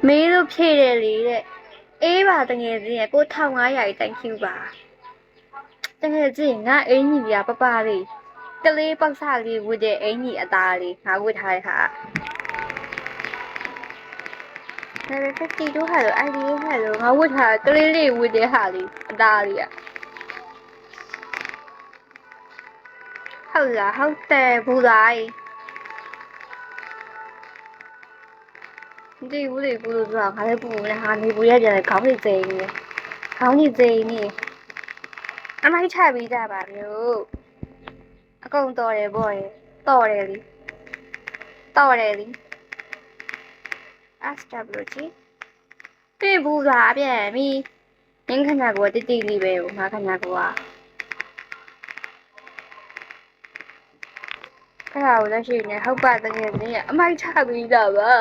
မင်းတို့ဖြည့်တယ်လေတဲ့အေးပါတငယ်ချင်းရဲ့ကို1500 thank you ပါတငယ်ချင်းငါအင်ကြီးပြပပလေးကလေးပေါက်စလေးဝတ်တဲ့အင်ကြီးအသားလေးငါဝတ်ထားတဲ့ဟာlevel 52 hello ID hello ငါဝတ်ထားကလေးလေးဝတ်တဲ့ဟာလေးအသားလေးอ่ะဟုတ်လားဟုတ်တယ်ဘူးလားမသိဘူးလေဘူးလို့ပြောတာငါလည်းပူနေဟာနေပူရကြတယ်ခေါင်းကြီးစိန်နေခေါင်းကြီးစိန်နေအမိုက်ချပြီးကြပါမျိုးအကုန်တော်တယ်ဘောရေတော်တယ်လीတော်တယ်လीSWG တွေ့ဘူးလားပြန်ပြီမင်းခဏကတိတိလေးပဲငါခဏကအဲ့ဒါကိုလက်ရှိနေဟုတ်ပါတကယ်ချင်းအမိုက်ချပြီးကြပါ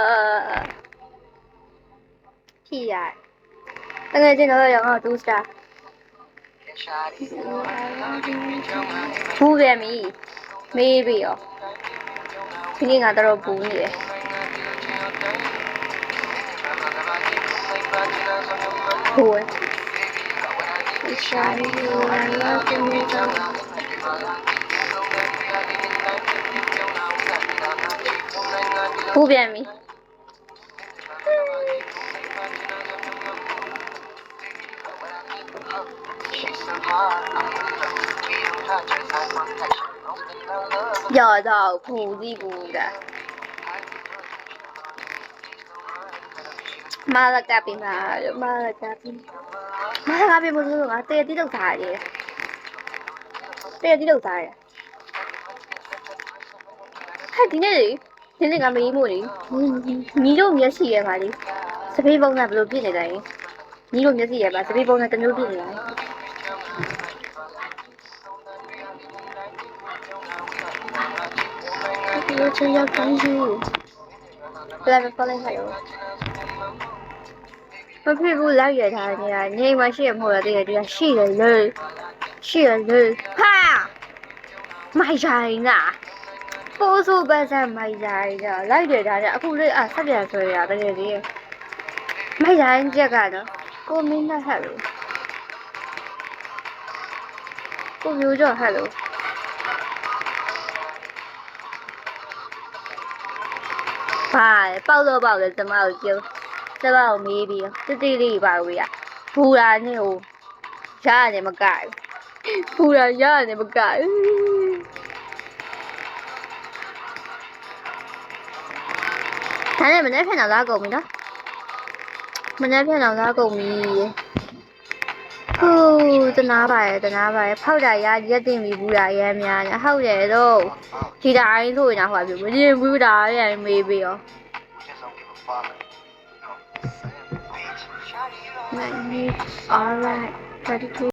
ဖြီးရတကယ်ချင်းတော့ရော2 star ဘူးပြန်ပြီမေးပြီရောဒီနေ့ကတော့ဘူးနေတယ်ဘူးဘူးပြန်ပြီ要到补的补的马拉嘎比嘛马拉嘎比不是啊这个地都啥的这个地都啥的还今天ကမေးမို့လေညီတို့မျက်စိရဲ့ပါလေစပိတ်ပုံကဘယ်လိုဖြစ်နေလဲညီတို့မျက်စိရဲ့ပါစပိတ်ပုံကတမျိုးဖြစ်နေလားဒီလိုချင်ရောက်တိုင်းယူလာမပေါ်လိုက်ရရောမဖြစ်ဘူးလိုက်ရထားနေတာနေမရှိရမဟုတ်လားတကယ်တည်းရှိရလေဟာမိုက်ရိုင်းလားပိုးစိုးပတ်စံမိုက်ရိုင်းတာလိုက်ရထားတယ်အခုလေးဆက်ပြန်ဆွဲရတကယ်ကြီးမိုက်ရိုင်းချက်ကတော့ကိုမင်းနဲ့ဟဲ့လို့ကိုမျိုးကြောဟဲ့လို့ဟာပေါက်တော့ပေါက်တယ်ကျမကိုကျုပ်ကျမကိုမေးပြီးတိတိလေးပါလို့ရဘူရာနဲ့ဟိုရရတယ်မကဘူရာရရတယ်မကဒါနဲ့မနေ့ဖြန်တော့လာကုန်ပြီနော်မနေ့ဖြန်တော့လာကုန်ပြီဟိုတနာပါရဲ့ဖောက်တာရရက်တင်ပြီးဘူးတာရဲများညာဟုတ်တယ်တော့ဒီတိုင်းဆိုရင်တော့ဟိုပြမရင်ဘူးတာရဲမေးပြီးရောAlright, 32